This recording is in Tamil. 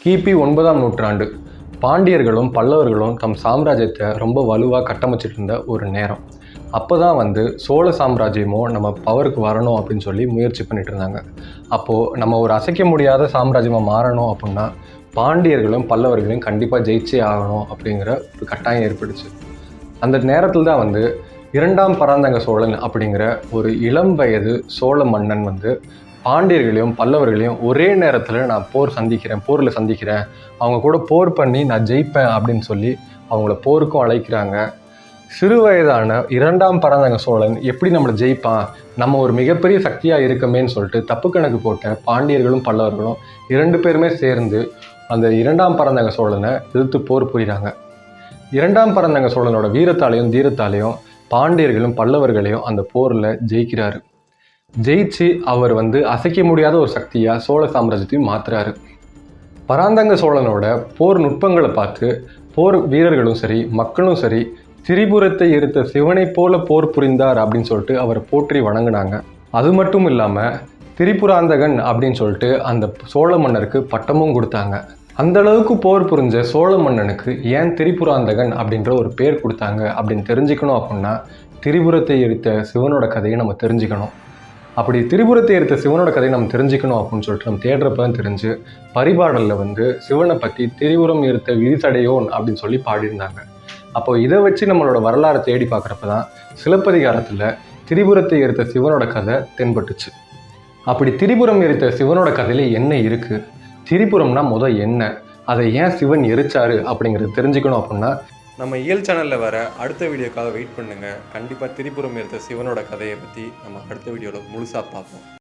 கிபி 9ஆம் நூற்றாண்டு பாண்டியர்களும் பல்லவர்களும் தம் சாம்ராஜ்யத்தை ரொம்ப வலுவாக கட்டமைச்சிட்டு இருந்த ஒரு நேரம். அப்போ தான் சோழ சாம்ராஜ்யமோ நம்ம பவருக்கு வரணும் அப்படின்னு சொல்லி முயற்சி பண்ணிட்டு இருந்தாங்க. அப்போது நம்ம ஒரு அசைக்க முடியாத சாம்ராஜ்யமாக மாறணும் அப்படின்னா பாண்டியர்களும் பல்லவர்களையும் கண்டிப்பாக ஜெயிச்சே ஆகணும் அப்படிங்கிற ஒரு கட்டாயம் ஏற்பட்டுச்சு. அந்த நேரத்தில் தான் இரண்டாம் பராந்தக சோழன் அப்படிங்கிற ஒரு இளம் வயது சோழ மன்னன் பாண்டியர்களையும் பல்லவர்களையும் ஒரே நேரத்தில் நான் போரில் சந்திக்கிறேன், அவங்க கூட போர் பண்ணி நான் ஜெயிப்பேன் அப்படின்னு சொல்லி அவங்கள போருக்கும் அழைக்கிறாங்க. சிறு வயதான இரண்டாம் பராந்தக சோழன் எப்படி நம்மளை ஜெயிப்பான், நம்ம ஒரு மிகப்பெரிய சக்தியாக இருக்கமேன்னு சொல்லிட்டு தப்பு கணக்கு போட்ட பாண்டியர்களும் பல்லவர்களும் 2 பேருமே சேர்ந்து அந்த இரண்டாம் பராந்தக சோழனை எதிர்த்து போர் புரிகிறாங்க. இரண்டாம் பராந்தக சோழனோட வீரத்தாலையும் தீரத்தாலையும் பாண்டியர்களும் பல்லவர்களையும் அந்த போரில் ஜெயிக்கிறாரு. ஜெயிச்சு அவர் அசைக்க முடியாத ஒரு சக்தியாக சோழ சாம்ராஜ்யத்தையும் மாற்றுறாரு. பராந்தக சோழனோட போர் நுட்பங்களை பார்த்து போர் வீரர்களும் சரி மக்களும் சரி திரிபுரத்தை எரித்த சிவனை போல போர் புரிந்தார் அப்படின்னு சொல்லிட்டு அவரை போற்றி வணங்கினாங்க. அது மட்டும் இல்லாமல் திரிபுராந்தகன் அப்படின்னு சொல்லிட்டு அந்த சோழ மன்னருக்கு பட்டமும் கொடுத்தாங்க. அந்த அளவுக்கு போர் புரிஞ்ச சோழ மன்னனுக்கு ஏன் திரிபுராந்தகன் அப்படின்ற ஒரு பேர் கொடுத்தாங்க அப்படின்னு தெரிஞ்சுக்கணும் அப்படின்னா திரிபுரத்தை எரித்த சிவனோட கதையை நம்ம தெரிஞ்சுக்கணும். அப்படி திரிபுரத்தை எடுத்த சிவனோட கதையை நம்ம தெரிஞ்சுக்கணும் அப்படின்னு சொல்லிட்டு நம்ம தேடுறப்ப தான் தெரிஞ்சு பரிபாடலில் சிவனை பற்றி திரிபுரம் எடுத்த விரிசடையோன் அப்படின்னு சொல்லி பாடியிருந்தாங்க. அப்போ இதை வச்சு நம்மளோட வரலாறை தேடி பார்க்குறப்ப தான் சிலப்பதிகாரத்தில் திரிபுரத்தை எரித்த சிவனோட கதை தென்பட்டுச்சு. அப்படி திரிபுரம் எரித்த சிவனோட கதையில என்ன இருக்குது, திரிபுரம்னா என்ன, அதை ஏன் சிவன் எரிச்சாரு அப்படிங்கிறது தெரிஞ்சுக்கணும் அப்படின்னா நம்ம இயல் சேனலில் வர அடுத்த வீடியோக்காக வெயிட் பண்ணுங்கள். கண்டிப்பாக திரிபுரம் எடுத்த சிவனோட கதையை பற்றி நம்ம அடுத்த வீடியோவில் முழுசாக பார்ப்போம்.